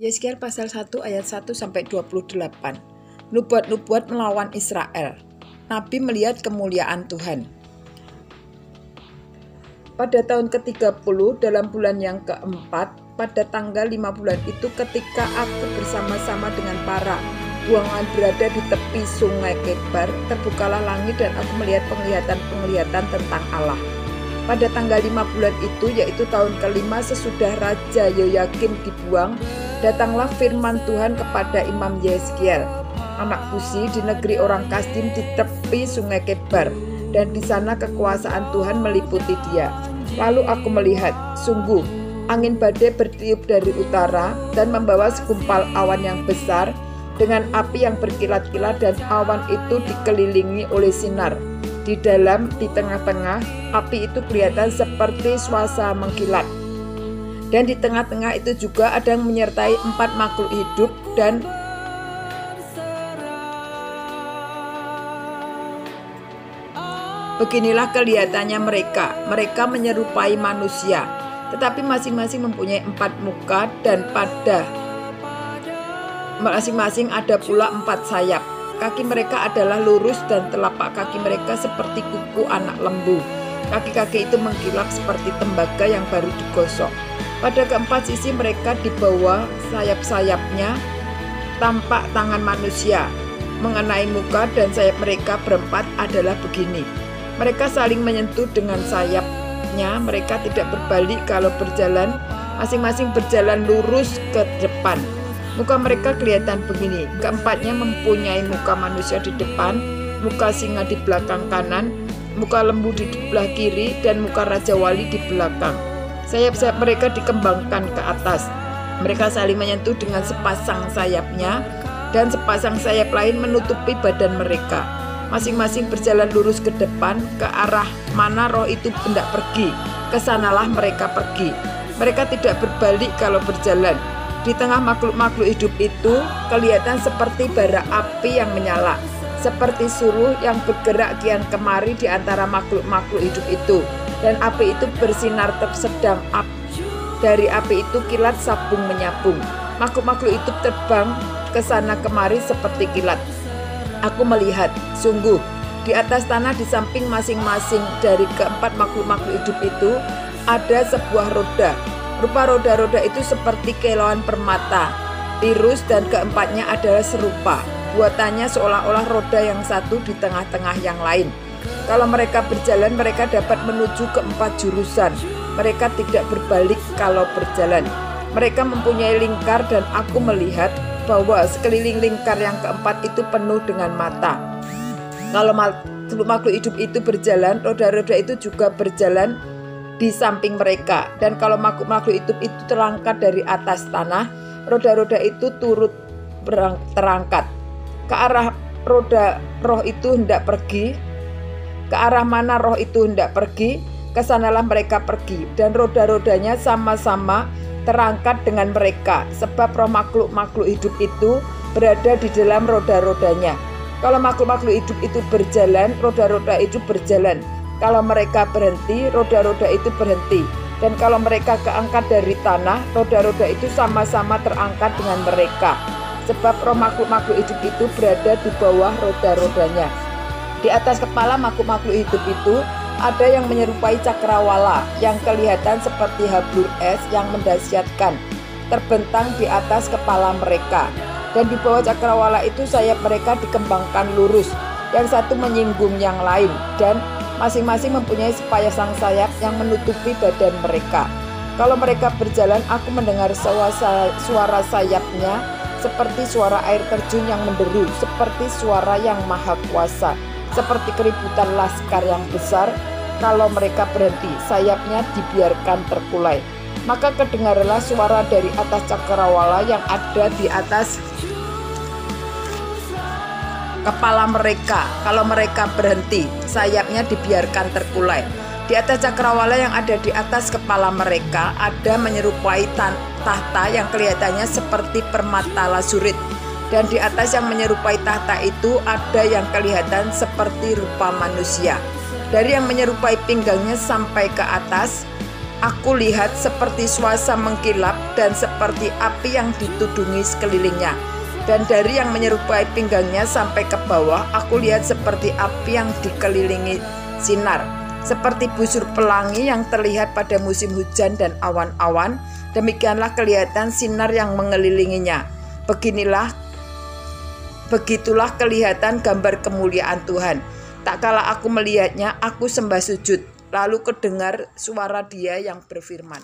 Yezkiel pasal 1 ayat 1 sampai 28. Nubuat-nubuat melawan Israel. Nabi melihat kemuliaan Tuhan. Pada tahun ke-30 dalam bulan yang keempat, pada tanggal 5 bulan itu, ketika aku bersama-sama dengan para buangan berada di tepi sungai Kebar, terbukalah langit dan aku melihat penglihatan-penglihatan tentang Allah. Pada tanggal 5 bulan itu, yaitu tahun kelima sesudah Raja Yoyakim dibuang, datanglah firman Tuhan kepada Imam Yezkiel, anak Buzi, di negeri orang Kasdim di tepi sungai Kebar, dan di sana kekuasaan Tuhan meliputi dia. Lalu aku melihat, sungguh, angin badai bertiup dari utara dan membawa segumpal awan yang besar dengan api yang berkilat-kilat, dan awan itu dikelilingi oleh sinar. Di tengah-tengah, api itu kelihatan seperti swasa mengkilat. Dan di tengah-tengah itu juga ada yang menyertai 4 makhluk hidup, dan beginilah kelihatannya mereka. Mereka menyerupai manusia, tetapi masing-masing mempunyai 4 muka, dan pada masing-masing ada pula 4 sayap. Kaki mereka adalah lurus dan telapak kaki mereka seperti kuku anak lembu. Kaki-kaki itu mengkilap seperti tembaga yang baru digosok. Pada keempat sisi mereka di bawah sayap-sayapnya tampak tangan manusia mengenai muka, dan sayap mereka berempat adalah begini. Mereka saling menyentuh dengan sayapnya. Mereka tidak berbalik kalau berjalan, masing-masing berjalan lurus ke depan. Muka mereka kelihatan begini. Keempatnya mempunyai muka manusia di depan, muka singa di belakang kanan, muka lembu di sebelah kiri, dan muka Raja Wali di belakang. Sayap-sayap mereka dikembangkan ke atas. Mereka saling menyentuh dengan sepasang sayapnya, dan sepasang sayap lain menutupi badan mereka. Masing-masing berjalan lurus ke depan, ke arah mana roh itu hendak pergi. Kesanalah mereka pergi. Mereka tidak berbalik kalau berjalan. Di tengah makhluk-makhluk hidup itu kelihatan seperti bara api yang menyala, seperti suruh yang bergerak kian kemari di antara makhluk-makhluk hidup itu. Dan api itu bersinar sedang. Dari api itu kilat sabung menyabung. Makhluk-makhluk itu terbang ke sana kemari seperti kilat. Aku melihat, sungguh, di atas tanah di samping masing-masing dari keempat makhluk-makhluk hidup itu ada sebuah roda. Rupa roda-roda itu seperti kilauan permata, tirus, dan keempatnya adalah serupa. Buatannya seolah-olah roda yang satu di tengah-tengah yang lain. Kalau mereka berjalan, mereka dapat menuju ke 4 jurusan. Mereka tidak berbalik kalau berjalan. Mereka mempunyai lingkar, dan aku melihat bahwa sekeliling lingkar yang keempat itu penuh dengan mata. Kalau makhluk hidup itu berjalan, roda-roda itu juga berjalan di samping mereka. Dan kalau makhluk-makhluk hidup itu terangkat dari atas tanah, roda-roda itu turut terangkat. Ke arah roda roh itu hendak pergi, ke arah mana roh itu hendak pergi, kesanalah mereka pergi. Dan roda-rodanya sama-sama terangkat dengan mereka, sebab roh makhluk-makhluk hidup itu berada di dalam roda-rodanya. Kalau makhluk-makhluk hidup itu berjalan, roda-roda itu berjalan. Kalau mereka berhenti, roda-roda itu berhenti. Dan kalau mereka keangkat dari tanah, roda-roda itu sama-sama terangkat dengan mereka. Sebab roh makhluk-makhluk hidup itu berada di bawah roda-rodanya. Di atas kepala makhluk-makhluk hidup itu ada yang menyerupai cakrawala, yang kelihatan seperti habur es yang mendahsyatkan, terbentang di atas kepala mereka. Dan di bawah cakrawala itu sayap mereka dikembangkan lurus, yang satu menyinggung yang lain, dan masing-masing mempunyai sepasang sayap yang menutupi badan mereka. Kalau mereka berjalan, aku mendengar suara sayapnya seperti suara air terjun yang menderu, seperti suara yang maha kuasa, seperti keributan laskar yang besar. Kalau mereka berhenti, sayapnya dibiarkan terkulai. Maka kedengarlah suara dari atas cakrawala yang ada di atas kepala mereka. Kalau mereka berhenti, sayapnya dibiarkan terkulai. Di atas cakrawala yang ada di atas kepala mereka ada menyerupai tahta yang kelihatannya seperti permata lazurit. Dan di atas yang menyerupai tahta itu ada yang kelihatan seperti rupa manusia. Dari yang menyerupai pinggangnya sampai ke atas Aku lihat seperti swasa mengkilap dan seperti api yang ditudungi sekelilingnya. Dan dari yang menyerupai pinggangnya sampai ke bawah, aku lihat seperti api yang dikelilingi sinar. Seperti busur pelangi yang terlihat pada musim hujan dan awan-awan, demikianlah kelihatan sinar yang mengelilinginya. Begitulah kelihatan gambar kemuliaan Tuhan. Tak kala aku melihatnya, aku sembah sujud. Lalu kedengar suara Dia yang berfirman,